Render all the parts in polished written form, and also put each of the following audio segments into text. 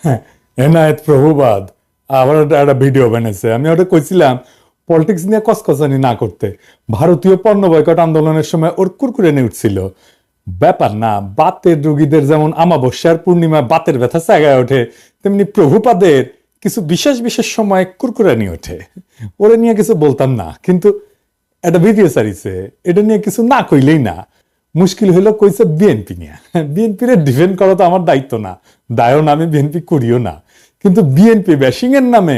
হ্যাঁ, এনায়েত প্রভুবাদ আবার একটা ভিডিও বানাইছে। আমি ওটা কইছিলাম পলিটিক্স নিয়ে কসকসানি না করতে। ভারতীয় পণ্য বয়কট আন্দোলনের সময় ওর কুরকুরে নিয়ে উঠছিল। ব্যাপার না, বাতের রোগীদের যেমন আমাবস্যার পূর্ণিমা বাতের ব্যথা জায়গায় ওঠে, তেমনি প্রভুপাদের কিছু বিশেষ বিশেষ সময় কুরকুরে নিয়ে ওঠে। ওরে নিয়ে কিছু বলতাম না, কিন্তু একটা ভিডিও সারিছে, এটা নিয়ে কিছু না কইলেই না। মুশকিল হইলো কইছে বিএনপি নিয়ে। বিএনপি রে ডিফেন্ড করা তো আমার দায়িত্ব না, দায়ও না, আমি বিএনপি করিও না। কিন্তু বিএনপি ব্যাশিং এর নামে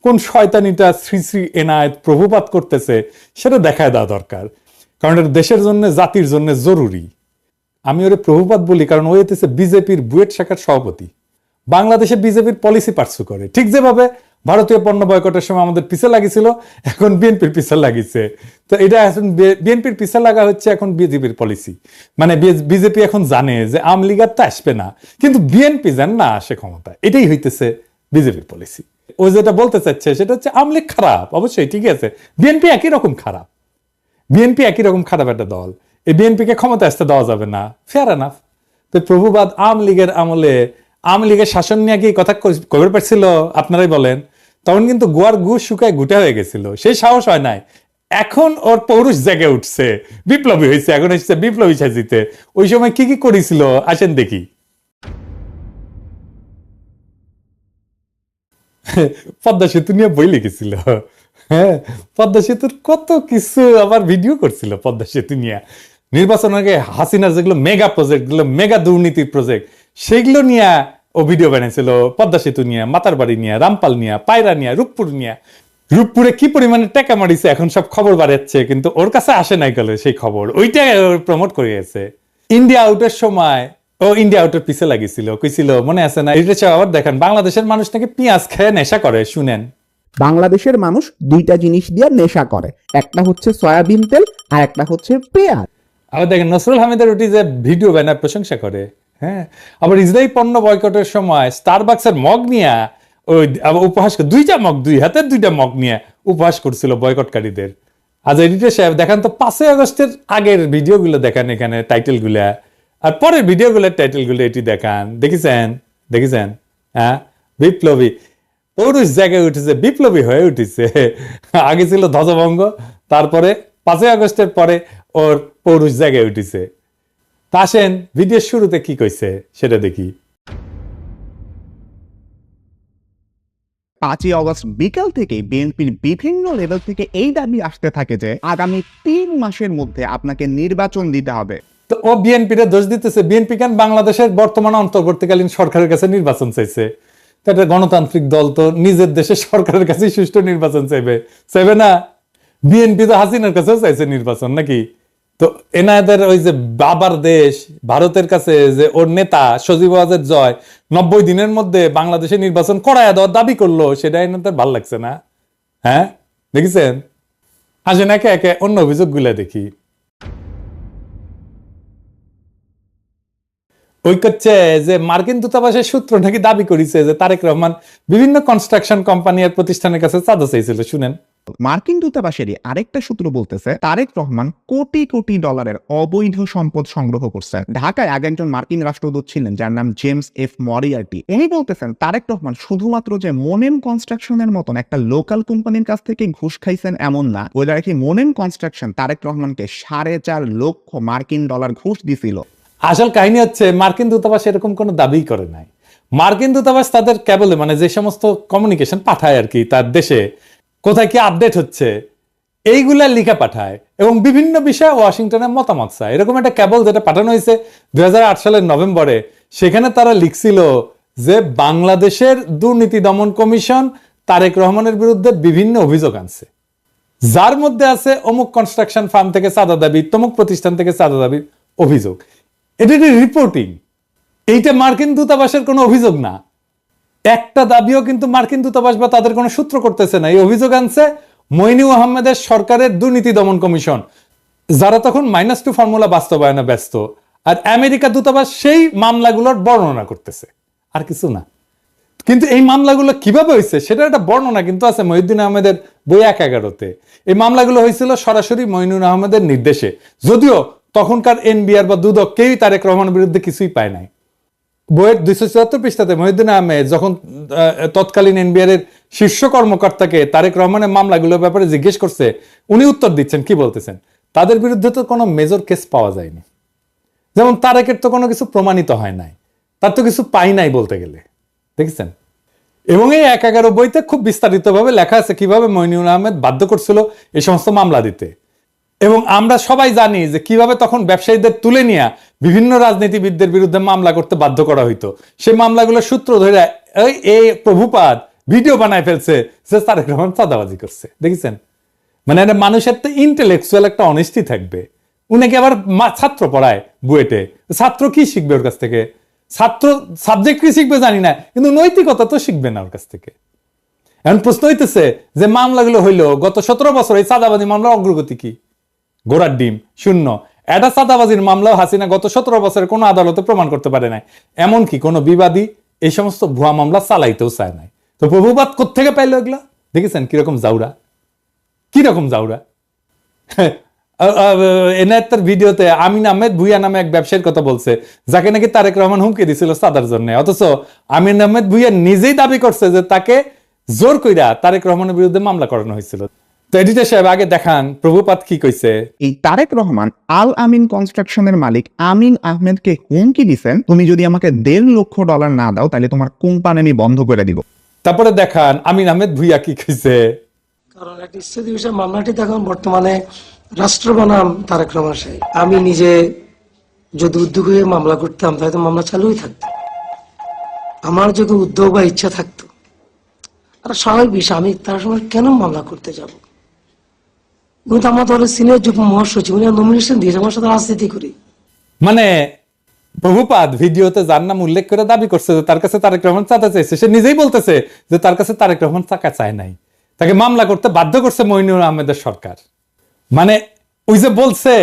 কোন শয়তানিটা শ্রী শ্রী এনায়েত প্রভুপাত করতেছে সেটা দেখায় দেওয়া দরকার, কারণ এটা দেশের জন্য জাতির জন্য জরুরি। আমি ওরে প্রভুপাত বলি কারণ ও হইতেছে বিজেপির বুয়েট শাখার সভাপতি। বাংলাদেশে বিজেপির পলিসি পার্সু করে, ঠিক যেভাবে ভারতীয় পণ্য বয়কটের সময় আমাদের পিছে লাগিয়েছিল, এখন বিএনপির পিছে লাগিয়েছে। তো এটা এখন বিএনপির পিছে লাগা হচ্ছে এখন বিজেপির পলিসি। মানে বিজেপি এখন জানে যে আওয়ামী লীগ আর তো আসবে না, কিন্তু বিএনপি যেন না আসে ক্ষমতা, এটাই হইতেছে বিজেপির পলিসি। ও যেটা বলতে চাচ্ছে সেটা হচ্ছে আওয়ামী লীগ খারাপ, অবশ্যই ঠিক আছে, বিএনপি একই রকম খারাপ। বিএনপি একই রকম খারাপ একটা দল, এই বিএনপিকে ক্ষমতা আসতে দেওয়া যাবে না, ফেয়ার এনাফ। তো প্রভুবাদ আওয়ামী লীগের আমলে আওয়ামী লীগের শাসন নিয়ে কি কথা কবে পারছিল আপনারাই বলেন? তখন কিন্তু গোয়ার গু শুকায় গুটা হয়ে গেছিল, সেই সাহস হয় নাই। এখন ওর পৌরুষ জেগে উঠছে, বিপ্লবী হয়েছে, এখন এসেছে বিপ্লবী সাজিতে। ওই সময় কি কি করেছিল আসেন দেখি। পদ্মা সেতু নিয়ে বই লিখেছিল। হ্যাঁ, পদ্মা সেতুর কত কিছু আবার ভিডিও করছিল পদ্মা সেতু নিয়ে। নির্বাচনের আগে হাসিনার যেগুলো মেগা প্রজেক্ট, গুলো মেগা দুর্নীতির প্রজেক্ট, সেগুলো নিয়ে ও ভিডিও বানাইছিল। পদ্মা সেতু নিয়ে, মাতারবাড়ি নিয়ে, রামপাল নিয়ে, পায়রা নিয়ে, রূপপুর নিয়ে। রূপপুরে কি পরিমাণে টাকা মারিছে এখন সব খবর বাড়াচ্ছে, কিন্তু ওর কাছে আসে নাই গেল সেই খবর, ওইটা প্রমোট করে গেছে। ইন্ডিয়া আউটের সময় ও ইন্ডিয়া আউটের পিছে লাগিয়েছিল, কইছিল মনে আছে না? এটা আবার দেখেন, বাংলাদেশের মানুষ নাকি পেঁয়াজ খেয়ে নেশা করে। শুনেন, বাংলাদেশের মানুষ দুইটা জিনিস দিয়ে নেশা করে, একটা হচ্ছে সয়াবিন তেল আর একটা হচ্ছে পেঁয়াজ। আবার দেখেন নসরুল হামিদের ওটি যে ভিডিও বানায় প্রশংসা করে। হ্যাঁ, আবার ইসরায়েল পণ্য বয়কটের সময় স্টারবাক্সের মগ নিয়ে ওই আবার উপহাস, দুইটা মগ, দুই হাতের দুইটা মগ নিয়ে উপহাস করছিল বয়কটকারীদের। আজ এডিটর সাহেব দেখান তো 5ই আগস্টের আগের ভিডিওগুলো দেখান, এখানে টাইটেল গুলা, আর পরের ভিডিওগুলোর টাইটেল গুলো এটি দেখান। দেখেছেন? দেখেছেন? হ্যাঁ, বিপ্লবী পৌরুষ জায়গায় উঠেছে, বিপ্লবী হয়ে উঠেছে। আগে ছিল ধ্বজভঙ্গ, তারপরে 5ই আগস্টের পরে ওর পৌরুষ জায়গায় উঠেছে। তা আসেন ভিডিওর শুরুতে কি কইছে সেটা দেখি। 5ই অগস্ট বিকাল থেকে বিএনপির বিভিন্ন লেভেল থেকে এই দাবি আসতে থাকে যে আগামী 3 মাসের মধ্যে আপনাকে নির্বাচন দিতে হবে। তো ও বিএনপির দোষ দিতেছে। বিএনপি কেন বাংলাদেশের বর্তমান অন্তর্বর্তীকালীন সরকারের কাছে নির্বাচন চাইছে? তো একটা গণতান্ত্রিক দল তো নিজের দেশের সরকারের কাছে সুষ্ঠু নির্বাচন চাইবে, চাইবে না? বিএনপি তো হাসিনার কাছেও চাইছে নির্বাচন নাকি? তো এনাদের ওই যে বাবার দেশ ভারতের কাছে যে ওর নেতা সজীব ওয়াজেদ জয় 90 দিনের মধ্যে বাংলাদেশে নির্বাচন করায় দেওয়ার দাবি করলো, সেটা এনাদের ভাল লাগছে না? হ্যাঁ, দেখেছেন? আসেন একে একে অন্য অভিযোগ গুলা দেখি। ওই করছে যে মার্কিন দূতাবাসের সূত্র নাকি দাবি করেছে যে তারেক রহমান বিভিন্ন কনস্ট্রাকশন কোম্পানি আর প্রতিষ্ঠানের কাছে চাঁদা চাইছিল। শুনেন, মার্কিন দূতাবাসেরই আরেকটা সূত্র বলতেছে তারেক রহমান কোটি কোটি ডলারের অবৈধ সম্পদ সংগ্রহ করছে। ঢাকায় আগে একজন মার্কিন রাষ্ট্রদূত ছিলেন যার নাম জেমস এফ মরিয়ার্টি। উনি বলতেছেন তারেক রহমান শুধুমাত্র যে মোনেম কনস্ট্রাকশনের মতন একটা লোকাল কোম্পানির কাছ থেকে ঘুষ খাইছেন এমন না, ওই কি মোনেম কনস্ট্রাকশন তারেক রহমানকে 4.5 লক্ষ মার্কিন ডলার ঘুষ দিছিল। আসল কাহিনী হচ্ছে মার্কিন দূতাবাস এরকম কোনো দাবি করে নাই। মার্কিন দূতাবাস তাদের কেবল মানে যে সমস্ত কমিউনিকেশন পাঠায় আর কি, তার দেশে কোথায় কি আপডেট হচ্ছে এইগুলা লিখে পাঠায়, এবং বিভিন্ন বিষয়ে ওয়াশিংটনে মতামত চায়। এরকম একটা কেবল যেটা পাঠানো হয়েছে 2008 সালের নভেম্বরে, সেখানে তারা লিখছিল যে বাংলাদেশের দুর্নীতি দমন কমিশন তারেক রহমানের বিরুদ্ধে বিভিন্ন অভিযোগ আনছে, যার মধ্যে আছে অমুক কনস্ট্রাকশন ফার্ম থেকে চাঁদা দাবি, তমুক প্রতিষ্ঠান থেকে চাঁদা দাবির অভিযোগ। এটা রিপোর্টিং, এইটা মার্কিন দূতাবাসের কোনো অভিযোগ না। একটা দাবিও কিন্তু মার্কিন দূতাবাস বা তাদের কোনো সূত্র করতেছে না। এই অভিযোগ আনছে মইনুল আহমেদের সরকারের দুর্নীতি দমন কমিশন, যারা তখন -2 ফর্মুলা বাস্তবায়নে ব্যস্ত, আর আমেরিকা দূতাবাস সেই মামলাগুলোর বর্ণনা করতেছে, আর কিছু না। কিন্তু এই মামলাগুলো কিভাবে হয়েছে সেটা একটা বর্ণনা কিন্তু আছে মহিউদ্দিন আহমেদের বই 1/11-তে। এই মামলাগুলো হয়েছিল সরাসরি মইনুল আহমেদের নির্দেশে, যদিও তখনকার এনবিআর বা দুদক কেউই তারেক রহমানের বিরুদ্ধে কিছুই পায় নাই। বইয়ের 274 পৃষ্ঠাতে মহিউদ্দিন আহমেদ যখন তৎকালীন এনবিআর এর শীর্ষ কর্মকর্তাকে তারেক রহমানের মামলাগুলোর ব্যাপারে জিজ্ঞেস করছে, উনি উত্তর দিচ্ছেন, কি বলতেছেন, তাদের বিরুদ্ধে তো কোনো মেজর কেস পাওয়া যায়নি, যেমন তারেকের তো কোনো কিছু প্রমাণিত হয় নাই, তার তো কিছু পাই নাই বলতে গেলে, দেখেছেন। এবং এই 1/11 বইতে খুব বিস্তারিতভাবে লেখা আছে কিভাবে মইনুল আহমেদ বাধ্য করছিল এই সমস্ত মামলা দিতে। এবং আমরা সবাই জানি যে কিভাবে তখন ব্যবসায়ীদের তুলে নিয়ে বিভিন্ন রাজনীতিবিদদের বিরুদ্ধে মামলা করতে বাধ্য করা হইতো। সেই মামলাগুলোর সূত্র ধরে এই প্রভুপাদ ভিডিও বানায় ফেলছে যে তারেক রহমান চাঁদাবাজি করছে, দেখেছেন। মানে একটা মানুষের তো ইন্টেলেকচুয়াল একটা অনেস্টি থাকবে। উনাকে আবার ছাত্র পড়ায় বুয়েটে, ছাত্র কি শিখবে ওর কাছ থেকে? ছাত্র সাবজেক্ট কি শিখবে জানি না, কিন্তু নৈতিকতা তো শিখবে না ওর কাছ থেকে। এখন প্রশ্ন হইতেছে যে মামলাগুলো হইলো গত 17 বছর, এই চাঁদাবাজি মামলার অগ্রগতি কি? গোড়ার ডিম, শূন্য। এটা চাঁদাবাজির মামলাও হাসিনা গত 17 বছরে কোনো আদালতে প্রমাণ করতে পারে নাই, এমনকি কোনো বিবাদী এই সমস্ত ভুয়া মামলা চালাইতেও চায় নাই। তো প্রভুবাদ কোত্থেকে পাইলো এগুলা? দেখেছেন কিরকম জাউরা, কিরকম জাউরা। এনায়েতের ভিডিওতে আমিন আহমেদ ভুইয়া নামে এক ব্যবসায়ীর কথা বলছে, যাকে নাকি তারেক রহমান হুমকি দিছিল চাঁদার জন্য। অথচ আমিন আহমেদ ভুইয়া নিজেই দাবি করছে যে তাকে জোর কইরা তারেক রহমানের বিরুদ্ধে মামলা করানো হয়েছিল। তো এডিটর সাহেব আগে দেখান প্রভুপাত কি কইছে। এই তারেক রহমান আল আমিন কনস্ট্রাকশনের মালিক আমিন আহমেদকে হুমকি দিছেন, তুমি যদি আমাকে $1.5 লক্ষ না দাও তাহলে তোমার কোম্পানি আমি বন্ধ করে দিব। তারপরে দেখান আমিন আহমেদ ভুইয়া কি কইছে। কারণ একটা স্থিতি বিষয় মামলাটি এখন বর্তমানে রাষ্ট্র বনাম তারেক রহমান সাহেব। আমি নিজে যদি উদ্যোগ হয়ে মামলা করতাম তাহলে তো মামলা চালুই থাকতো। আমার যদি উদ্যোগ বা ইচ্ছা থাকতো, আর স্বাভাবিক বিষয়, আমি তার সময় কেন মামলা করতে যাব? উনি তো আমার দলের সিনিয়র যুগ্ম মহাসচিব, উনি নমিনেশন দিয়েছে, আমার সাথে রাজনীতি করি। মানে প্রভুপাদ ভিডিওতে যার নাম উল্লেখ করে দাবি করছে যে তার কাছে তারেক রহমান চাঁদা চাইছে, সে নিজেই বলতেছে যে তার কাছে তারেক রহমান টাকা চায় নাই, তাকে মামলা করতে বাধ্য করছে মইনুল আহমেদের সরকার। মানে ওই যে বলছে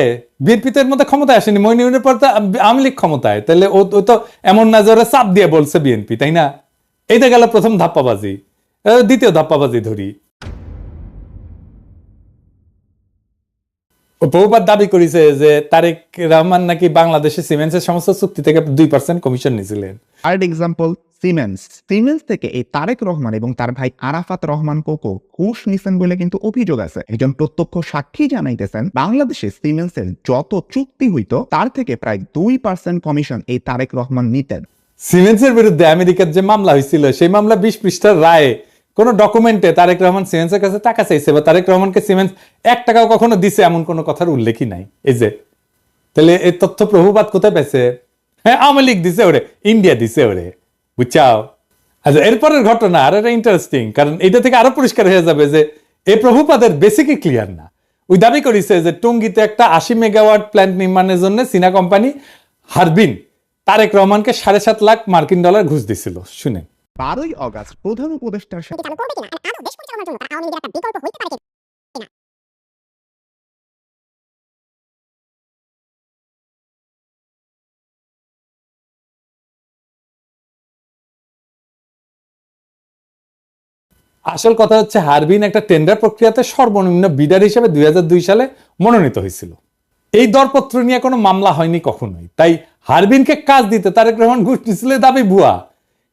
বিএনপি তো এর মধ্যে ক্ষমতায় আসেনি, মইনুলের পর তো আওয়ামী লীগ ক্ষমতায়, তাহলে ও তো এমন না যে ওরা চাপ দিয়ে বলছে বিএনপি, তাই না? এইটা গেল প্রথম ধাপ্পাবাজি। দ্বিতীয় ধাপ্পাবাজি ধরি, প্রভুপাত দাবি করেছে যে তারেক রহমান নাকি বাংলাদেশের সিমেন্টসের সমস্ত চুক্তি থেকে 2% কমিশন নিয়েছিলেন। Third example siemens. সিমেন্স থেকে এই তারেক রহমান এবং তার ভাই আরাফাত রহমান কোকো ঘুষ নিছেন বলে কিন্তু অভিযোগ আছে। একজন প্রত্যক্ষ সাক্ষী জানাইতেছেন বাংলাদেশে সিমেন্সের যত চুক্তি হইতো তার থেকে প্রায় 2% কমিশন এই তারেক রহমান নিতেন। সিমেন্সের বিরুদ্ধে আমেরিকার যে মামলা হয়েছিল সেই মামলা 20 পৃষ্ঠার রায়ে কোন ডকুমেন্টে তারেক রহমান সিমেন্সের কাছে টাকা চাইছে বা তারেক রহমানকে সিমেন্স 1 টাকাও কখনো দিছে এমন কোন কথার উল্লেখই নাই। এই যে তাহলে এই তথ্য প্রভুপাত কোথায় পাইছে? হ্যাঁ, আওয়ামী লীগ দিছে ওরে, ইন্ডিয়া দিছে ওরে, বুঝছাও। আচ্ছা, এরপরের ঘটনা আর একটা ইন্টারেস্টিং, কারণ এটা থেকে আরো পরিষ্কার হয়ে যাবে যে এই প্রভুপাদের বেসিকই ক্লিয়ার না। ওই দাবি করেছে যে টঙ্গীতে একটা 80 মেগাওয়াট প্ল্যান্ট নির্মাণের জন্য চীনা কোম্পানি হারবিন তারেক রহমানকে $7.5 লাখ মার্কিন ডলার ঘুষ দিছিল। শুনে 12ই অগাস্ট প্রধান উপদেষ্টার সাথে আসল কথা হচ্ছে হারবিন একটা টেন্ডার প্রক্রিয়াতে সর্বনিম্ন বিডার হিসেবে 2002 সালে মনোনীত হয়েছিল। এই দরপত্র নিয়ে কোনো মামলা হয়নি কখনোই। তাই হারবিনকে কাজ দিতে তারেক রহমান ঘুষ দিছিল দাবি ভুয়া,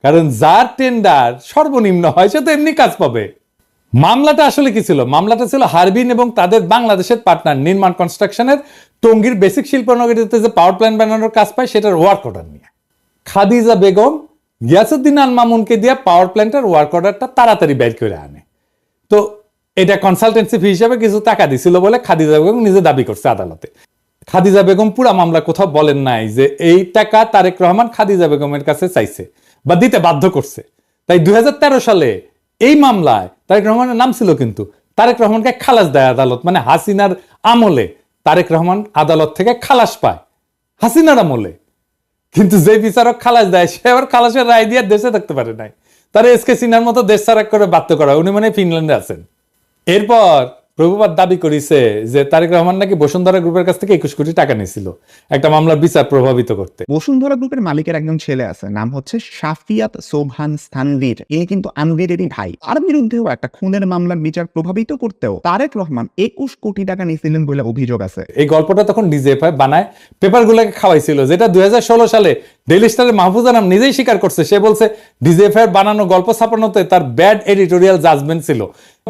কারণ যার টেন্ডার সর্বনিম্ন হয় সে তো এমনি কাজ পাবে। মামলাটা আসলে কি ছিল? মামলাটা ছিল হারবিন এবং তাদের বাংলাদেশের পার্টনার নির্মাণ কনস্ট্রাকশনের টঙ্গীর বেসিক শিল্পনগরীতে যে পাওয়ার প্ল্যান্ট বানানোর কাজ পায় সেটার ওয়ার্ক অর্ডার নিয়ে। খাদিজা বেগম গিয়াসউদ্দিন আল মামুনকে দিয়ে পাওয়ার প্ল্যান্টের ওয়ার্ক অর্ডারটা তাড়াতাড়ি বের করে আনে। তো এটা কনসালটেন্সি ফি হিসেবে কিছু টাকা দিছিল বলে খাদিজা বেগম নিজে দাবি করছে আদালতে। খাদিজা বেগম পুরা মামলা কোথাও বলেন নাই যে এই টাকা তারেক রহমান খাদিজা বেগমের কাছে চাইছে বা দিতে বাধ্য করছে। তাই 2013 সালে এই মামলায় তারেক রহমানের নাম ছিল, কিন্তু তারেক রহমানকে খালাস দেয় আদালত। মানে হাসিনার আমলে তারেক রহমান আদালত থেকে খালাস পায়, হাসিনার আমলে। কিন্তু যে বিচারক খালাস দেয় সে আবার খালাসের রায় দিয়ে দেশে থাকতে পারে নাই, তারা এসকে সিনহার মতো দেশ ছাড়া করে বাধ্য করা। উনি মানে ফিনল্যান্ডে আছেন। এরপর প্রভুপাদ দাবি করেছে যে তারেক রহমান নাকি বসুন্ধরা গ্রুপের কাছ থেকে 21 কোটি টাকা নিয়েছিল একটা মামলার বিচার প্রভাবিত করতে। বসুন্ধরা গ্রুপের মালিকের একজন ছেলে আছে, নাম হচ্ছে শাফিয়াত সোবহান স্থানভীর। এ কিন্তু আনভীরেরই ভাই। আর বিরুদ্ধেও একটা খুনের মামলার বিচার প্রভাবিত করতেও তারেক রহমান 21 কোটি টাকা নিয়েছিলেন বলে অভিযোগ আছে। এই গল্পটা তখন ডিজিএফআই বানায় পেপারগুলোকে খাওয়াইছিল, যেটা 2016 সালে ডেইলি স্টারের মাহফুজ আনাম নিজেই স্বীকার করছে। সে বলছে ডিজিএফআই বানানো গল্প ছাপানোতে তার ব্যাড এডিটোরিয়াল জাজমেন্ট ছিল।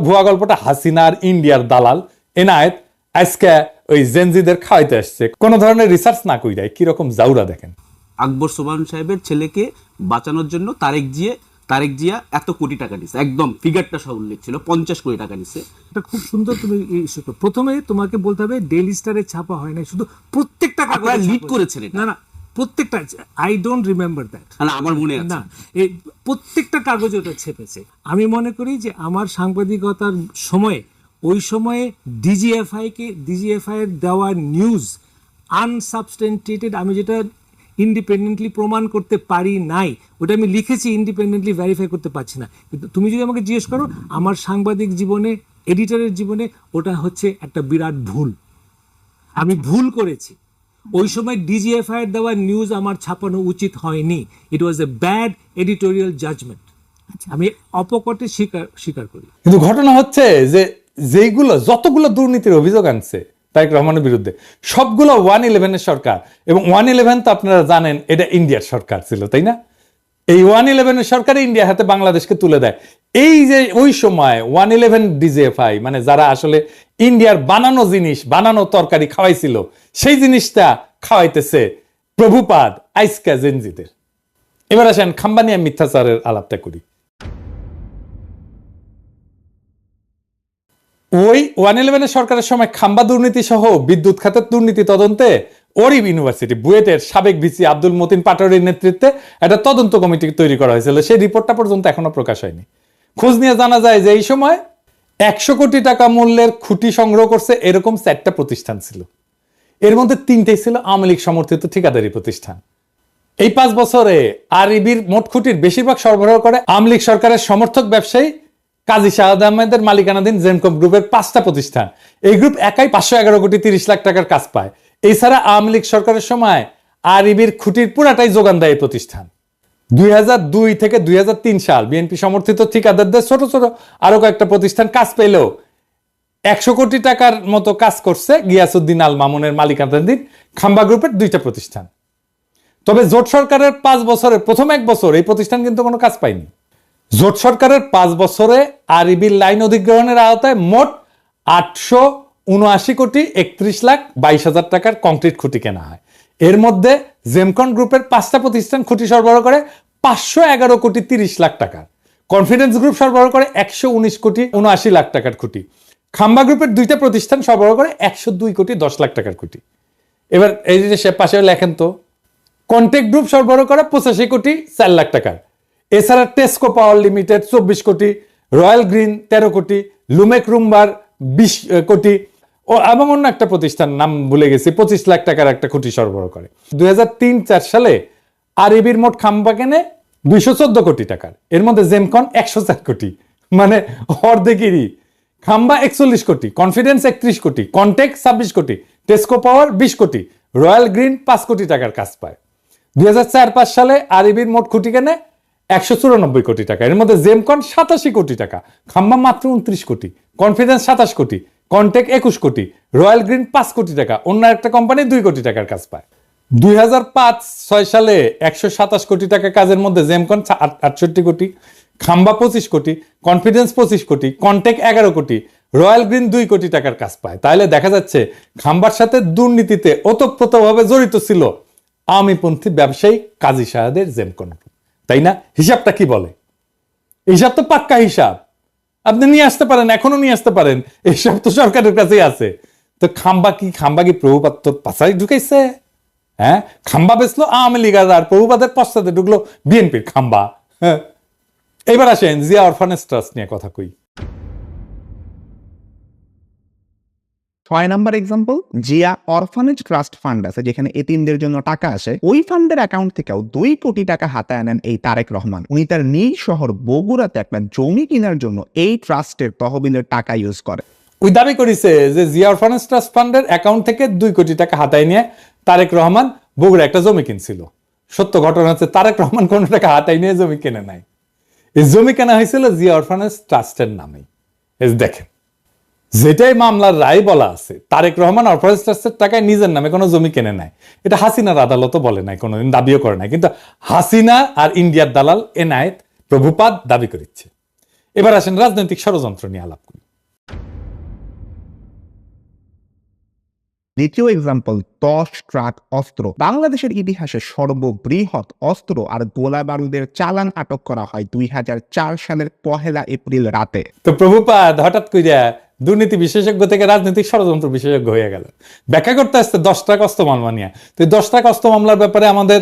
ভুয়া গল্পটা হাসিনার ইন্ডিয়ার দালাল এনায়েত আজকে ওই জেনজিদের খাওয়াইতে আসছে, কোন ধরনের রিসার্চ না কইরাই কিরকম জাউরা দেখেন। আকবর সোবহান সাহেবের ছেলেকে বাঁচানোর জন্য তারেক জিয়া এত কোটি টাকা দিচ্ছে, একদম ফিগারটা সব উল্লেখ ছিল, 50 কোটি টাকা দিচ্ছে। এটা খুব সুন্দর। তুমি প্রথমে তোমাকে বলতে হবে ডেইলি স্টারে ছাপা হয় না, শুধু প্রত্যেকটা আপনারা লিড করেছেন এটা। না প্রত্যেকটা, আই ডোন্ট রিমেম্বার দ্যাট। না আমার মনে আছে না, এই প্রত্যেকটা কাগজে ওটা ছেপেছে। আমি মনে করি যে আমার সাংবাদিকতার সময়ে, ওই সময়ে ডিজিএফআই এর দেওয়া নিউজ আনসাবস্টেন্টেটেড, আমি যেটা ইন্ডিপেন্ডেন্টলি প্রমাণ করতে পারি নাই, ওটা আমি লিখেছি, ইন্ডিপেন্ডেন্টলি ভেরিফাই করতে পারছি না। কিন্তু তুমি যদি আমাকে জিজ্ঞেস করো আমার সাংবাদিক জীবনে, এডিটরের জীবনে, ওটা হচ্ছে একটা বিরাট ভুল। আমি ভুল করেছি। ওই সময় ডিজিএফআই এর দেওয়া নিউজ আমার ছাপানো উচিত হয়নি। ইট ওয়াজ এ ব্যাড এডিটোরিয়াল জাজমেন্ট। আমি অপকটে স্বীকার করি। কিন্তু ঘটনা হচ্ছে যে যতগুলো দুর্নীতির অভিযোগ আনছে তারেক রহমানের বিরুদ্ধে, সবগুলো 111 সরকার, এবং 111 তো আপনারা জানেন এটা ইন্ডিয়ার সরকার ছিল, তাই না? এই 111 সরকার ইন্ডিয়া হাতে বাংলাদেশকে তুলে দেয়। এই যে ওই সময় 111 ডিজিএফআই মানে যারা আসলে ইন্ডিয়ার বানানো জিনিস, বানানো তরকারি খাওয়াইছিল, সেই জিনিসটা খাওয়াইতেছে প্রভুপাদ আইসকা জেনজিদের। এবার আসেন খাম্বানিয়া মিথ্যাচারের আলাপটা করি। ওই 111 সরকারের সময় খাম্বা দুর্নীতি সহ বিদ্যুৎ খাতের দুর্নীতি তদন্তে ওরিব ইউনিভার্সিটি বুয়েটের সাবেক ভিসি আব্দুল মতিন পাটোয়ারির নেতৃত্বে একটা তদন্ত কমিটি তৈরি করা হয়েছিল। সেই রিপোর্টটা পর্যন্ত এখনো প্রকাশ হয়নি। খোঁজ নিয়ে জানা যায় যে এই সময় 100 কোটি টাকা মূল্যের খুঁটি সংগ্রহ করছে এরকম 4টা প্রতিষ্ঠান ছিল। এর মধ্যে 3টেই ছিল আওয়ামী লীগ সমর্থিত ঠিকাদারি প্রতিষ্ঠান। এই 5 বছরে আরইবির মোট খুঁটির বেশিরভাগ সরবরাহ করে আওয়ামী লীগ সরকারের সমর্থক ব্যবসায়ী কাজী শাহাদ আহমেদের মালিকানাধীন জেনকম গ্রুপের 5টা প্রতিষ্ঠান। এই গ্রুপ একাই 511 কোটি 30 লাখ টাকার কাজ পায়। এছাড়া আওয়ামী লীগ সরকারের সময় আরইবির খুঁটির পুরাটাই যোগান দেয় এই প্রতিষ্ঠান। 2002 থেকে 2003 সাল বিএনপি সমর্থিত ঠিকাদারদের ছোট ছোট আরো কয়েকটা প্রতিষ্ঠান কাজ পেলেও 100 কোটি টাকার মতো কাজ করছে গিয়াসউদ্দিন আল মামুনের মালিকানাধীন খাম্বা গ্রুপের 2টা প্রতিষ্ঠান। তবে জোট সরকারের 5 বছরের প্রথম 1 বছর এই প্রতিষ্ঠান কিন্তু কোনো কাজ পায়নি। জোট সরকারের 5 বছরে আরইবির লাইন অধিগ্রহণের আওতায় মোট 879 কোটি 31 লাখ 22 হাজার টাকার কংক্রিট খুঁটি কেনা হয়। এর মধ্যে জেমকন গ্রুপের 5টা প্রতিষ্ঠান খুঁটি সরবরাহ করে 511 কোটি 30 লাখ টাকার, কনফিডেন্স গ্রুপ সরবরাহ করে 119 কোটি 79 লাখ টাকার খুঁটি, খাম্বা গ্রুপের 2টা প্রতিষ্ঠান সরবরাহ করে 102 কোটি 10 লাখ টাকার খুঁটি। এবার এই যে সে পাশে লেখেন তো, কন্টেক্ট গ্রুপ সরবরাহ করে 85 কোটি 4 লাখ টাকার। এছাড়া টেস্কো পাওয়ার লিমিটেড 24 কোটি, রয়্যাল গ্রিন 13 কোটি, লুমেক রুম্বার 20 কোটি ও এবং অন্য একটা প্রতিষ্ঠান নাম ভুলে গেছি 25 লাখ টাকার একটা খুঁটি সরবরাহ করে। 2003-4 সালে আরইবির মোট খাম্বা কেনে 214 কোটি টাকার। এর মধ্যে জেমকন 104 কোটি, মানে অর্ধেকেরই। খাম্বা 41 কোটি, কনফিডেন্স 31 কোটি, কন্টেক্ট 26 কোটি, টেস্কো পাওয়ার 20 কোটি, রয়্যাল গ্রিন 5 কোটি টাকার কাজ পায়। 2004-5 সালে আরইবির মোট খুঁটি কেনে 194 কোটি টাকা। এর মধ্যে জেমকন 87 কোটি টাকা, খাম্বা মাত্র 29 কোটি, কনফিডেন্স 27 কোটি, কন্টেক্ট 21 কোটি, রয়্যাল গ্রিন 5 কোটি টাকা, অন্য একটা কোম্পানি 2 কোটি টাকার কাজ পায়। 2005-6 সালে 127 কোটি টাকা কাজের মধ্যে জেমকন 68 কোটি, খাম্বা 25 কোটি, কনফিডেন্স 25 কোটি, কন্টেক্ট 11 কোটি, রয়্যাল গ্রিন 2 কোটি টাকার কাজ পায়। তাহলে দেখা যাচ্ছে খাম্বার সাথে দুর্নীতিতে ওতপ্রোতভাবে জড়িত ছিল আওয়ামীপন্থী ব্যবসায়ী কাজী শাহাদের জেমকন, তাই না? হিসাবটা কি বলে? হিসাব তো পাক্কা হিসাব, আপনি নিয়ে আসতে পারেন, এখনো নিয়ে আসতে পারেন, এইসব তো সরকারের কাছেই আছে। তো খাম্বা কি প্রভুপাত তোর পাশাই ঢুকাইছে? হ্যাঁ, খাম্বা বেচলো আওয়ামী লীগ আর প্রভুপাতের পশ্চাতে ঢুকলো বিএনপির খাম্বা। হ্যাঁ, এবার আসেন জিয়া অরফানেজ ট্রাস্ট নিয়ে কথা কই। 6 number example, Zia orphanage trust fund আছে যেখানে এতিমদের জন্য টাকা আসে। ওই ফান্ডের অ্যাকাউন্ট থেকেও 2 কোটি টাকা হাতে আনেন এই তারেক রহমান। উনি তার নিজ শহর বগুড়াতে একটা জমি কেনার জন্য এই ট্রাস্টের তহবিলের টাকা ইউজ করে। ওই দাবি করেছে যে জিয়া অরফানেজ ট্রাস্ট ফান্ডের অ্যাকাউন্ট থেকে 2 কোটি টাকা হাতায় নিয়ে তারেক রহমান বগুড়া একটা জমি কিনছিল। সত্য ঘটনা হচ্ছে তারেক রহমান কোনো টাকা হাতায় নিয়ে জমি কিনে নাই, এই জমি কেনা হয়েছিল জিয়া অরফানেজ ট্রাস্টের নামে। দেখেন, যেটাই মামলার রায় বলা আছে তারেক রহমান অরফানেজ ট্রাস্টের টাকায় নিজের নামে কোনো জমি কেনে নাই, এটা হাসিনার আদালতও বলে নাই, কোনোদিন দাবিও করে নাই, কিন্তু হাসিনা আর ইন্ডিয়ার দালাল এনায়েত প্রভুপাদ দাবি করেছে। এবার আসেন রাজনৈতিক ষড়যন্ত্র নিয়ে আলাপ করি। দ্বিতীয় এক্সাম্পল, 10 ট্রাক অস্ত্র। বাংলাদেশের ইতিহাসে সর্ববৃহৎ অস্ত্র আর গোলা বারুদের চালান আটক করা হয় 2004 সালের 1 এপ্রিল রাতে। তো প্রভুপাদ হঠাৎ কইরা দুর্নীতি বিশেষজ্ঞ থেকে রাজনৈতিক ষড়যন্ত্র বিশেষজ্ঞ হয়ে গেল, ব্যাখ্যা করতে আসছে 10 টাকা অস্ত্র মামলা নিয়ে। তো 10 টাকা অস্ত্র মামলার ব্যাপারে আমাদের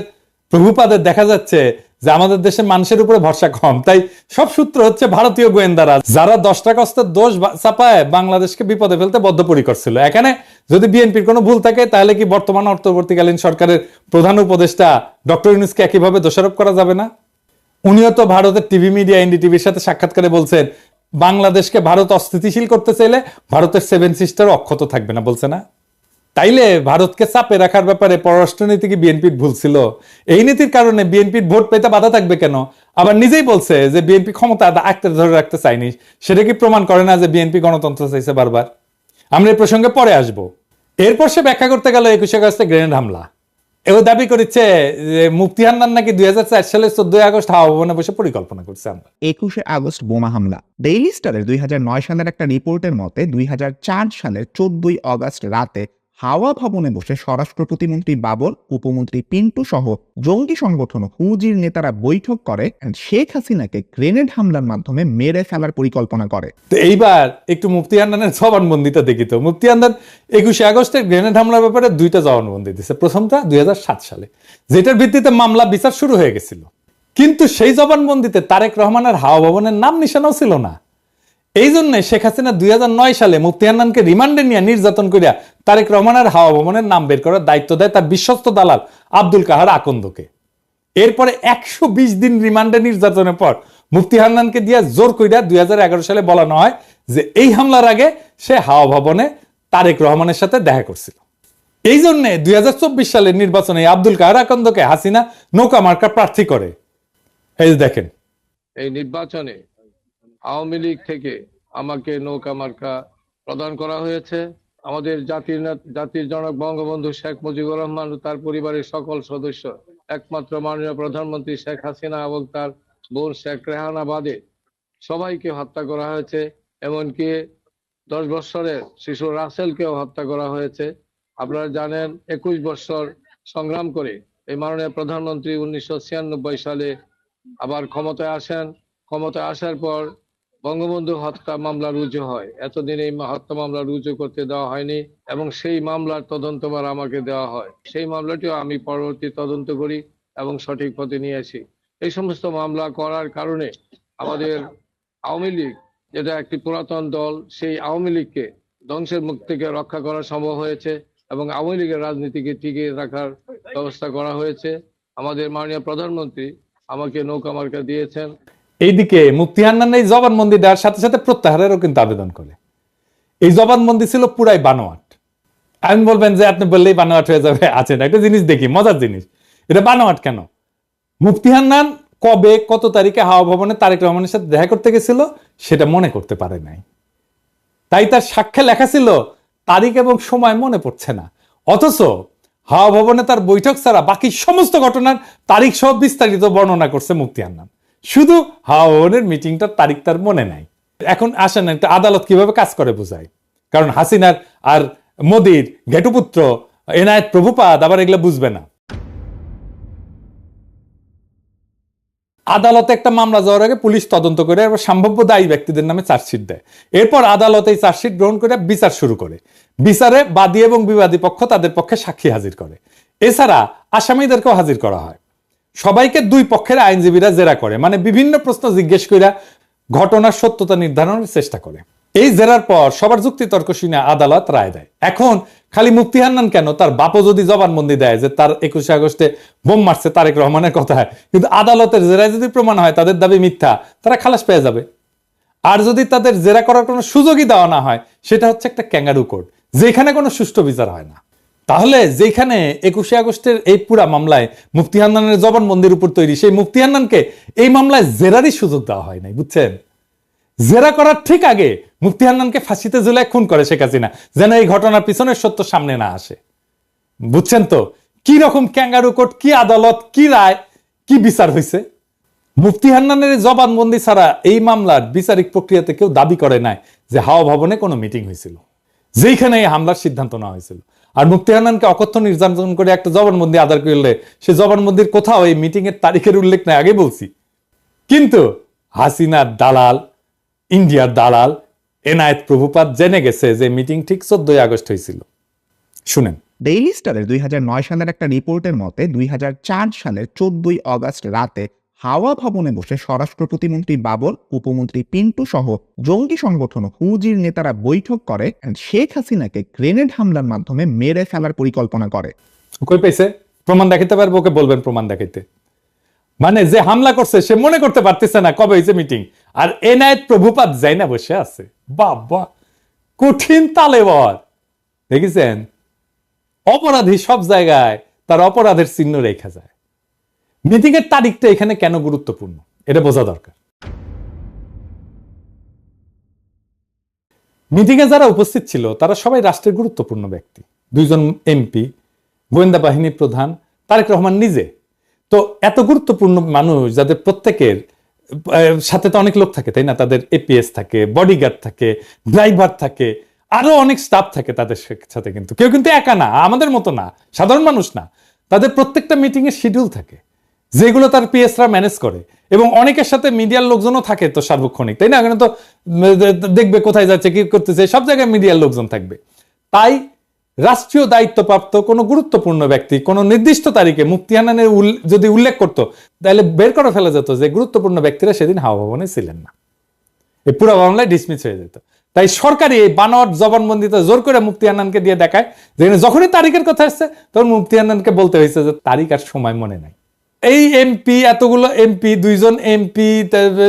প্রভুপাদের দেখা যাচ্ছে যে আমাদের দেশের মানুষের উপরে ভরসা কম, তাই সব সূত্র হচ্ছে ভারতীয় গোয়েন্দারা, যারা 10 টাকা অস্ত্রের দোষ চাপায় বাংলাদেশকে বিপদে ফেলতে বদ্ধপরিকর ছিল। এখানে যদি বিএনপির কোনো ভুল থাকে তাহলে কি বর্তমান অন্তর্বর্তীকালীন সরকারের প্রধান উপদেষ্টা ডক্টর ইউনূসকে একইভাবে দোষারোপ করা যাবে না? উনিও তো ভারতের টিভি মিডিয়া এনডিটিভির সাথে সাক্ষাৎকারে বলছেন বাংলাদেশকে ভারত অস্থিতিশীল করতে চাইলে ভারতের 7 সিস্টার অক্ষত থাকবে না, বলছে না? তাইলে ভারতকে চাপে রাখার ব্যাপারে পররাষ্ট্রনীতি কি বিএনপির ভুল ছিল? এই নীতির কারণে বিএনপির ভোট পেতে বাধা থাকবে কেন? আবার নিজেই বলছে যে বিএনপি ক্ষমতা আঁকড়ে ধরে রাখতে চায়নি, সেটা কি প্রমাণ করে না যে বিএনপি গণতন্ত্র চাইছে বারবার? আমরা এই প্রসঙ্গে পরে আসব। এরপর সে ব্যাখ্যা করতে গেল 21 আগস্টে গ্রেনেড হামলা। এও দাবি করেছে যে মুফতি হান্নান নাকি 2004 সালের 14 আগস্ট হাওয়া ভবনে বসে পরিকল্পনা করছে। আমরা 21 আগস্ট বোমা হামলা। ডেইলি স্টারের 2009 সালের একটা রিপোর্টের মতে 2004 সালের 14 আগস্ট রাতে হাওয়া ভবনে বসে স্বরাষ্ট্র প্রতিমন্ত্রী বাবর, উপমন্ত্রী পিন্টু সহ জঙ্গি সংগঠন হুজির নেতারা বৈঠক করে শেখ হাসিনাকে গ্রেনেড হামলার মাধ্যমে মেরে ফেলার পরিকল্পনা করে। তো এইবার একটু মুফতি হান্নানের জবানবন্দিটা দেখি তো। মুফতি হান্নান 21 আগস্টের গ্রেনেড হামলার ব্যাপারে 2টা জবানবন্দি দিয়েছে। প্রথমটা 2007 সালে, যেটার ভিত্তিতে মামলা বিচার শুরু হয়ে গেছিল, কিন্তু সেই জবানবন্দিতে তারেক রহমানের হাওয়া ভবনের নাম নিশানাও ছিল না। এই জন্য শেখ হাসিনা 2009 সালে মুফতি হান্নানকে রিমান্ডে নিয়ে নির্যাতন করিয়া তারেক রহমানের হাওয়া ভবনের নাম বের করার দায়িত্ব দেয় তার বিশ্বস্ত দালাল আব্দুল কাহার আকন্দকে। এরপরে 120 দিন রিমান্ডে নির্যাতনের পর মুফতি হান্নানকে দিয়া জোর কইরা 2011 সালে বলানো হয় যে এই হামলার আগে সে হাওয়া ভবনে তারেক রহমানের সাথে দেখা করছিল। এই জন্য 2024 সালের নির্বাচনে আব্দুল কাহার আকন্দকে হাসিনা নৌকা মার্কা প্রার্থী করে। এই দেখেন, এই নির্বাচনে আওয়ামী লীগ থেকে আমাকে নৌকা মার্কা প্রদান করা হয়েছে। আমাদের জাতির জনক বঙ্গবন্ধু শেখ মুজিবুর রহমান ও তার পরিবারের সকল সদস্য, একমাত্র মাননীয় প্রধানমন্ত্রী শেখ হাসিনা এবং তার বোন শেখ রেহানা বাদে সবাইকে হত্যা করা হয়েছে। এমনকি 10 বছরের শিশু রাসেলকেও হত্যা করা হয়েছে। আপনারা জানেন 21 বছর সংগ্রাম করে এই মাননীয় প্রধানমন্ত্রী 1996 সালে আবার ক্ষমতায় আসেন। ক্ষমতায় আসার পর বঙ্গবন্ধু হত্যা মামলা রুজু হয়। এতদিন এই হত্যা মামলা রুজু করতে দেওয়া হয়নি এবং সেই মামলার তদন্তভার আমাকে দেওয়া হয়। সেই মামলাটিও আমি পরবর্তী তদন্ত করি এবং সঠিক পথে নিয়ে আসি। এই সমস্ত মামলা করার কারণে আমাদের আওয়ামী লীগ, যেটা একটি পুরাতন দল, সেই আওয়ামী লীগকে ধ্বংসের মুখ থেকে রক্ষা করা সম্ভব হয়েছে এবং আওয়ামী লীগের রাজনীতিকে টিকিয়ে রাখার ব্যবস্থা করা হয়েছে। আমাদের মাননীয় প্রধানমন্ত্রী আমাকে নৌকা মার্কা দিয়েছেন। এইদিকে মুফতি হান্নান এই জবানবন্দি দেওয়ার সাথে সাথে প্রত্যাহারেরও কিন্তু আবেদন করে। এই জবানবন্দি ছিল পুরাই বানোয়াট। আমি বলবেন যে আপনি বললেই বানোয়াট হয়ে যাবে, আছে না একটা জিনিস দেখি, মজার জিনিস। এটা বানোয়াট কেন? মুফতি হান্নান কবে কত তারিখে হাওয়া ভবনে তারেক রহমানের সাথে দেখা করতে গেছিল সেটা মনে করতে পারে নাই, তাই তার সাক্ষ্যে লেখা ছিল তারিখ এবং সময় মনে পড়ছে না। অথচ হাওয়া ভবনে তার বৈঠক ছাড়া বাকি সমস্ত ঘটনার তারিখ সহ বিস্তারিত বর্ণনা করছে মুফতি হান্নান। শুধু হাওয়া ভবনের মিটিংটার তারিখ তার মনে নাই। এখন আসেন একটা আদালত কিভাবে কাজ করে বোঝায়, কারণ হাসিনার আর মোদির ঘেটুপুত্র এনায়েত প্রভুপাদ আবার এগুলো বুঝবে না। আদালতে একটা মামলা যাওয়ার আগে পুলিশ তদন্ত করে সম্ভাব্য দায়ী ব্যক্তিদের নামে চার্জশিট দেয়। এরপর আদালত এই চার্জশিট গ্রহণ করে বিচার শুরু করে। বিচারে বাদী এবং বিবাদী পক্ষ তাদের পক্ষে সাক্ষী হাজির করে। এছাড়া আসামিদেরকেও হাজির করা হয়। সবাইকে 2 পক্ষের আইনজীবীরা জেরা করে, মানে বিভিন্ন প্রশ্ন জিজ্ঞেস করে ঘটনার সত্যতা নির্ধারণের চেষ্টা করে। এই জেরার পর সবার যুক্তি তর্ক শুনে আদালত রায় দেয়। এখন খালি মুফতি হান্নান কেন, তার বাপও যদি জবানবন্দি দেয় যে তার 21 আগস্টে বোম মারছে তারেক রহমানের কথায়, কিন্তু আদালতের জেরায় যদি প্রমাণ হয় তাদের দাবি মিথ্যা, তারা খালাস পেয়ে যাবে। আর যদি তাদের জেরা করার কোনো সুযোগই দেওয়া না হয়, সেটা হচ্ছে একটা ক্যাঙ্গারু কোর্ট, যেখানে কোনো সুষ্ঠু বিচার হয় না। তাহলে যেখানে 21শে আগস্টের এই পুরা মামলায় মুফতি হান্নানের জবানবন্দির উপর তৈরি, সেই মুফতি হান্নানকে এই মামলায় জেরারই সুযোগ দেওয়া হয় নাই, বুঝছেন? জেরা করার ঠিক আগে মুফতি হান্নানকে ফাঁসিতে ঝুলায় খুন করে শেখ হাসিনা, যেন এই ঘটনার পিছনের সত্য সামনে না আসে। বুঝছেন তো কি রকম ক্যাঙ্গারু কোর্ট, কি আদালত, কি রায়, কি বিচার হয়েছে? মুফতি হান্নানের জবানবন্দি ছাড়া এই মামলার বিচারিক প্রক্রিয়াতে কেউ দাবি করে নাই যে হাওয়া ভবনে কোনো মিটিং হয়েছিল, যেখানে এই হামলার সিদ্ধান্ত নেওয়া হয়েছিল। আর মুফতি হান্নানকে অকথ্য নির্যাতন করে একটা জবানবন্দি আদায় করলে সে জবানবন্দির কোথাও এই মিটিং এর তারিখের উল্লেখ নাই, আগে বলছি। কিন্তু হাসিনার দালাল, ইন্ডিয়ার দালাল এনায়েত প্রভুপাত জেনে গেছে যে মিটিং ঠিক 14ই আগস্ট হয়েছিল। শুনেন, ডেইলি স্টারের 2009 সালের একটা রিপোর্টের মতে 2004 সালের 14ই অগস্ট রাতে হাওয়া ভবনে বসে স্বরাষ্ট্র প্রতিমন্ত্রী বাবর, উপমন্ত্রী পিন্টু সহ জঙ্গি সংগঠন হুজির নেতারা বৈঠক করে and শেখ হাসিনাকে গ্রেনেড হামলার মাধ্যমে মেরে ফেলার পরিকল্পনা করে। কই পেয়েছে? প্রমাণ দেখাতে পারবো? ওকে বলবেন প্রমাণ দেখাইতে। মানে যে হামলা করছে সে মনে করতে পারতেছে না কবে হয়েছে মিটিং, আর এনায়েত প্রভুপাত যাই না বসে আছে। বাবা, কঠিন তালেবর। দেখেছেন, অপরাধী সব জায়গায় তার অপরাধের চিহ্ন রেখা যায়। মিটিং এর তারিখটা এখানে কেন গুরুত্বপূর্ণ এটা বোঝা দরকার। মিটিং এ যারা উপস্থিত ছিল তারা সবাই রাষ্ট্রের গুরুত্বপূর্ণ ব্যক্তি, 2 জন এমপি, গোয়েন্দা বাহিনী প্রধান, তারেক রহমান নিজে। তো এত গুরুত্বপূর্ণ মানুষ যাদের প্রত্যেকের সাথে তো অনেক লোক থাকে, তাই না? তাদের এপিএস থাকে, বডিগার্ড থাকে, ড্রাইভার থাকে, আরো অনেক স্টাফ থাকে তাদের সাথে। কিন্তু কেউ কিন্তু একা না, আমাদের মতো না, সাধারণ মানুষ না। তাদের প্রত্যেকটা মিটিং এর শিডিউল থাকে, যেগুলো তার পিএসরা ম্যানেজ করে, এবং অনেকের সাথে মিডিয়ার লোকজনও থাকে তো সার্বক্ষণিক, তাই না? এখানে তো দেখবে কোথায় যাচ্ছে, কি করতেছে, সব জায়গায় মিডিয়ার লোকজন থাকবে। তাই রাষ্ট্রীয় দায়িত্বপ্রাপ্ত কোনো গুরুত্বপূর্ণ ব্যক্তি কোনো নির্দিষ্ট তারিখে মুফতি হান্নানের যদি উল্লেখ করতো, তাহলে বের করে ফেলা যেত যে গুরুত্বপূর্ণ ব্যক্তিরা সেদিন হাওয়া ভবনে ছিলেন না, এই পুরো মামলায় ডিসমিস হয়ে যেত। তাই সরকারি এই বানোয়াট জবানবন্দিতে জোর করে মুফতি হান্নানকে দিয়ে দেখায়, যেখানে যখনই তারিখের কথা আসছে তখন মুফতি হান্নানকে বলতে হয়েছে যে তারিখ আর সময় মনে নাই। এই এমপি, এতগুলো এমপি, 2 জন এমপি,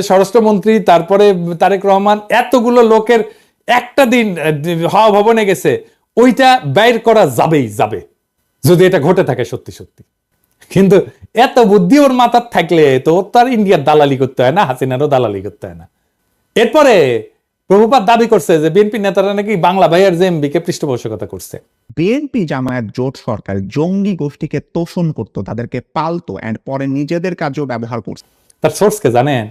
স্বরাষ্ট্রমন্ত্রী, তারপরে তারেক রহমান, এতগুলো লোকের একটা দিন হাওয়া ভবনে গেছে, ওইটা বাইর করা যাবেই যাবে যদি এটা ঘটে থাকে সত্যি সত্যি। কিন্তু এত বুদ্ধি ওর মাথার থাকলে তো ওর তার ইন্ডিয়ার দালালি করতে হয় না, হাসিনারও দালালি করতে হয় না। এরপরে প্রভুপাত দাবি করছে যে বিএনপি নেতারা নাকি বাংলা ভাইয়ের জেএমবি কে পৃষ্ঠপোষকতা করছে। বিএনপি জামায়াত জোট সরকার জঙ্গি গোষ্ঠীকে তোষণ করত, তাদেরকে পালতো এন্ড পরে নিজেদের কাজেও ব্যবহার করছে। তার সোর্স কে জানেন?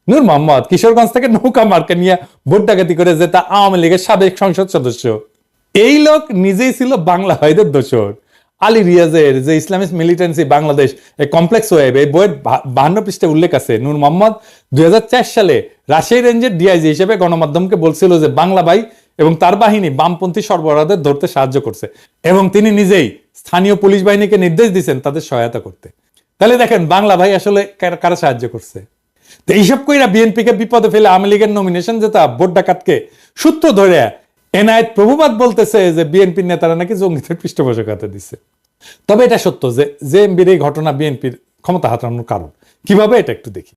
নূর মোহাম্মদ, কিশোরগঞ্জ থেকে নৌকা মার্কা নিয়ে ভোট ডাকাতি করে যে তা আওয়ামী লীগের সাবেক সংসদ সদস্য। এই লোক নিজেই ছিল বাংলা ভাইদের দোসর। আলী রিয়াজের যে Islamic militancy Bangladesh complex web, এই বইয়ের 52 পৃষ্ঠায় উল্লেখ আছে নূর মোহাম্মদ 2004 সালে রাজশাহী রেঞ্জের ডিআইজি হিসেবে গণমাধ্যমকে বলছিল যে বাংলা ভাই এবং তার বাহিনী বামপন্থী সরবরাহদের ধরতে সাহায্য করছে, এবং তিনি নিজেই স্থানীয় পুলিশ বাহিনীকে নির্দেশ দিয়েছেন তাদের সহায়তা করতে। তাহলে দেখেন বাংলা ভাই আসলে কারা সাহায্য করছে। তো এইসব কইরা বিএনপি কে বিপদে ফেলে আওয়ামী লীগের নমিনেশন যেটা ভোট ডাকাতকে সূত্র ধরে এনায়েত প্রভুপাত বলতেছে যে বিএনপির নেতারা নাকি জঙ্গিদের পৃষ্ঠপোষকতা দিচ্ছে। তবে এটা সত্য যে জেএমবির এই ঘটনা বিএনপির ক্ষমতা হারানোর কারণ। কিভাবে এটা একটু দেখি।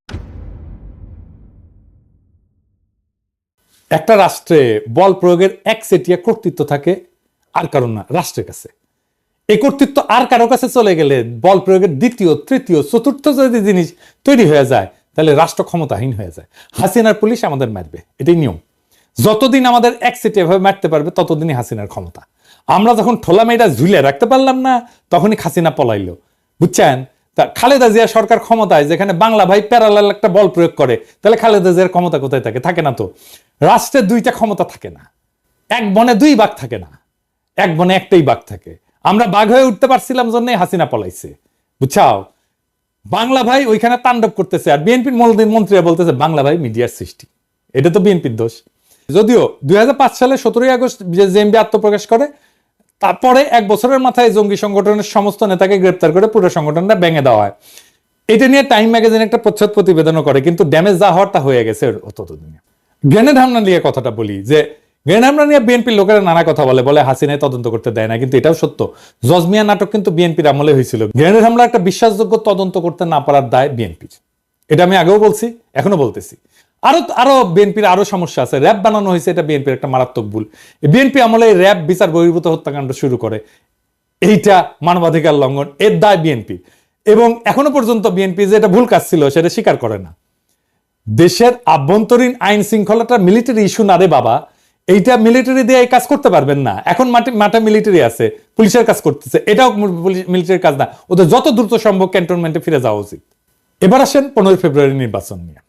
একটা রাষ্ট্রে বল প্রয়োগের একচেটিয়া কর্তৃত্ব থাকে আর কারণ না, রাষ্ট্রের কাছে। এই কর্তৃত্ব আর কারো কাছে চলে গেলে বল প্রয়োগের দ্বিতীয়, তৃতীয়, চতুর্থ যদি জিনিস তৈরি হয়ে যায় তাহলে রাষ্ট্র ক্ষমতাহীন হয়ে যায়। হাসিনার পুলিশ আমাদের মারবে, এটাই নিয়ম। যতদিন আমাদের একচেটিয়া ভাবে মারতে পারবে ততদিনই হাসিনার ক্ষমতা। আমরা যখন ঠোলা মেয়েটা ঝুলে রাখতে পারলাম না তখনই হাসিনা পলাইলো, বুঝছেন? তা খালেদা জিয়া সরকার ক্ষমতায়, যেখানে বাংলা ভাই প্যারালাল একটা বল প্রয়োগ করে, তাহলে খালেদা জিয়ার ক্ষমতা কোথায় থাকে? থাকে না তো। রাষ্ট্রের 2টা ক্ষমতা থাকে না, এক বনে 2 বাঘ থাকে না, এক বনে একটাই বাঘ থাকে। আমরা বাঘ হয়ে উঠতে পারছিলাম জন্যই হাসিনা পলাইছে, বুঝছাও? বাংলা ভাই ওইখানে তাণ্ডব করতেছে, আর বিএনপির মন্ত্রীরা বলতেছে বাংলা ভাই মিডিয়ার সৃষ্টি। এটা তো বিএনপির দোষ। যদিও 2005 সালে 17ই আগস্ট জেএমবি আত্মপ্রকাশ করে, তারপরে 1 বছরের মাথায় জঙ্গি সংগঠনের সমস্ত নেতাকে গ্রেপ্তার করে পুরো সংগঠনটা ভেঙে দেওয়া হয়। এটা নিয়ে টাইম ম্যাগাজিন একটা প্রচ্ছদ প্রতিবেদনও করে, কিন্তু ড্যামেজ যা হওয়ার তা হয়ে গেছে ততদিনে। গ্রেনেড হামলা নিয়ে কথাটা বলি, যে গ্রেনেড হামলা নিয়ে বিএনপির লোকেরা নানা কথা বলে হাসিনায় তদন্ত করতে দেয় না, কিন্তু এটাও সত্য। জজমিয়া নাটক কিন্তু বিএনপির আমলে হয়েছিল। গ্রেনেড হামলা একটা বিশ্বাসযোগ্য তদন্ত করতে না পারার দায় বিএনপির, এটা আমি আগেও বলছি, এখনো বলতেছি। আরো আরো বিএনপির আরো সমস্যা আছে। র্যাব বানানো হয়েছে, এটা বিএনপির একটা মারাত্মক ভুল। বিএনপি আমলে র্যাব বিচার বহির্ভূত হত্যাকাণ্ড শুরু করে, এইটা মানবাধিকার লঙ্ঘন, এর দায় বিএনপি। এবং এখনো পর্যন্ত বিএনপি যে এটা ভুল কাজ ছিল সেটা স্বীকার করে না। দেশের আভ্যন্তরীণ আইন শৃঙ্খলাটা মিলিটারি ইস্যু না রে বাবা, এইটা মিলিটারি দিয়ে এই কাজ করতে পারবেন না। এখন মাঠে মিলিটারি আছে, পুলিশের কাজ করতেছে, এটাও মিলিটারির কাজ না। ওদের যত দ্রুত সম্ভব ক্যান্টনমেন্টে ফিরে যাওয়া উচিত। এবার আসেন 15 ফেব্রুয়ারি নির্বাচন নিয়ে।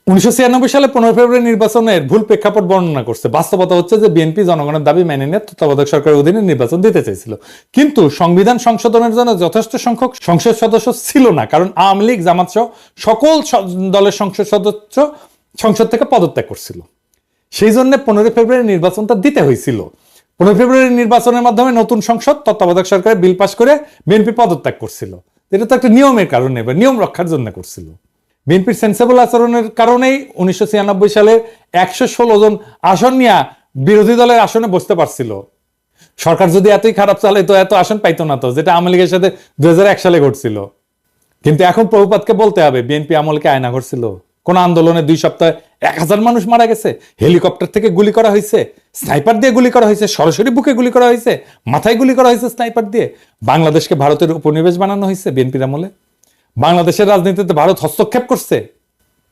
1996 সালে 15 ফেব্রুয়ারি নির্বাচনের ভুল প্রেক্ষাপট বর্ণনা করছে। বাস্তবতা হচ্ছে যে বিএনপি জনগণের দাবি মেনে নিয়ে তত্ত্বাবধায়ক সরকারের অধীনে নির্বাচন দিতে চাইছিল, কিন্তু সংবিধান সংশোধনের জন্য যথেষ্ট সংখ্যক সংসদ সদস্য ছিল না, কারণ আওয়ামী লীগ, জামাত সহ সকল দলের সংসদ সদস্য সংসদ থেকে পদত্যাগ করছিল। সেই জন্য 15 ফেব্রুয়ারি নির্বাচনটা দিতে হয়েছিল। 15 ফেব্রুয়ারি নির্বাচনের মাধ্যমে নতুন সংসদ তত্ত্বাবধায়ক সরকারের বিল পাস করে বিএনপি পদত্যাগ করছিল। এটা তো একটা নিয়মের কারণে, নিয়ম রক্ষার জন্য করছিল। বিএনপির সেন্সেবল আচরণের কারণেই 1996 সালে 116 জন আসন নিয়ে বিরোধী দলের আসনে বসতে পারছিল। সরকার যদি এতই খারাপ চালে তো এত আসন পাইতো না, তো যেটা আওয়ামী লীগের সাথে 2001 সালে ঘটছিল। কিন্তু এখন প্রভুপাতকে বলতে হবে, বিএনপি আমলকে আয়না ঘটছিল? কোন আন্দোলনে 2 সপ্তাহে 1000 মানুষ মারা গেছে, হেলিকপ্টার থেকে গুলি করা হয়েছে, স্নাইপার দিয়ে গুলি করা হয়েছে, সরাসরি বুকে গুলি করা হয়েছে, মাথায় গুলি করা হয়েছে স্নাইপার দিয়ে। বাংলাদেশকে ভারতের উপনিবেশ বানানো হয়েছে বিএনপির আমলে। বাংলাদেশের রাজনীতিতে ভারত হস্তক্ষেপ করছে,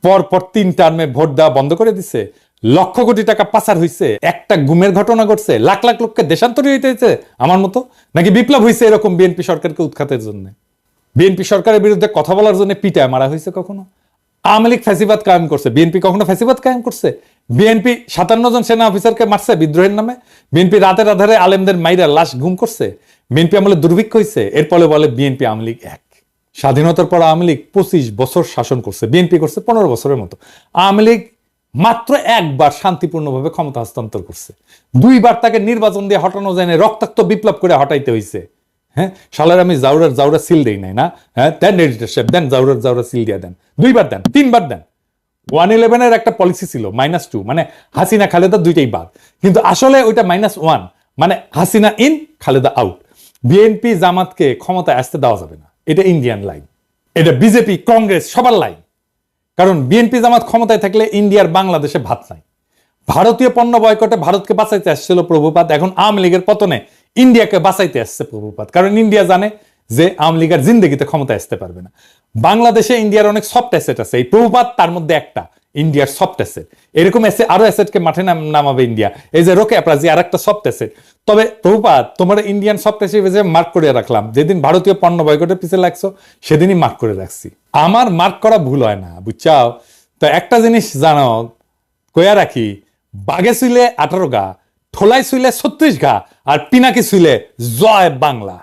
পর 3 টার্মে ভোট দেওয়া বন্ধ করে দিছে, লক্ষ কোটি টাকা পাচার হয়েছে, একটা গুমের ঘটনা ঘটছে, লাখ লাখ লোককে দেশান্তরী হইতে হয়েছে আমার মতো, নাকি বিপ্লব হয়েছে এরকম বিএনপি সরকারকে উৎখাতের জন্য? বিএনপি সরকারের বিরুদ্ধে কথা বলার জন্য পিটায় মারা হয়েছে কখনো? আওয়ামী লীগ ফ্যাসিবাদ কায়েম করছে, বিএনপি কখনো ফ্যাসিবাদ কায়েম করছে? বিএনপি 57 জন সেনা অফিসারকে মারছে বিদ্রোহের নামে? বিএনপি রাতের আধারে আলেমদের মাইরা লাশ গুম করছে? বিএনপি আমলে দুর্ভিক্ষ হয়েছে? এরপরে বলে বিএনপি আওয়ামী লীগ এক। স্বাধীনতার পর আওয়ামী লীগ 25 বছর শাসন করছে, বিএনপি করছে 15 বছরের মতো। আওয়ামী লীগ মাত্র একবার শান্তিপূর্ণভাবে ক্ষমতা হস্তান্তর করছে, 2 বার তাকে নির্বাচন দিয়ে হটানো যায় না, রক্তাক্ত বিপ্লব করে হটাইতে হয়েছে। হ্যাঁ, শালার আমি জাউরা সিল দেই নাই না? হ্যাঁ, দেন এডিটর সাহেব, দেন জাউরা সিল দিয়ে দেন, 2 বার দেন, 3 বার দেন। 111 একটা পলিসি ছিল -2, মানে হাসিনা খালেদা দুইটাই বাদ, কিন্তু আসলে ওইটা -1, মানে Hasina in Khaleda out. BNP জামাতকে ক্ষমতায় আসতে দেওয়া যাবে না, এটা ইন্ডিয়ান লাইন, এটা বিজেপি কংগ্রেস সবার লাইন। কারণ বিএনপি জামাত ক্ষমতায় থাকলে ইন্ডিয়ার বাংলাদেশে ভাত নাই। ভারতীয় পণ্য বয়কটে ভারতকে বাঁচাইতে আসছিল প্রভুপাত, এখন আওয়ামী লীগের পতনে ইন্ডিয়াকে বাঁচাইতে আসছে প্রভুপাত। কারণ ইন্ডিয়া জানে যে আওয়ামী লীগের জিন্দগিতে ক্ষমতায় আসতে পারবে না। বাংলাদেশে ইন্ডিয়ার অনেক সফট অ্যাসেট আছে, এই প্রভুপাত তার মধ্যে একটা, ইন্ডিয়ার সফট অ্যাসেট। এরকম আরো অ্যাসেটকে মাঠে নামাবে ইন্ডিয়া, এই যে রোকে অ্যাপ্রাজি আর একটা সফট অ্যাসেট। তবে প্রভুপাত, তোমার ইন্ডিয়ান সফট অ্যাসেট মার্ক করে রাখলাম, যেদিন ভারতীয় পণ্য বয়কটের পিছিয়ে লাগছো সেদিনই মার্ক করে রাখছি। আমার মার্ক করা ভুল হয় না, বুঝছাও? তো একটা জিনিস জানো, কয়া রাখি, বাঘে শুইলে 18 গা, ঠোলাই শুইলে 36 গা, আর পিনাকি শুইলে জয় বাংলা।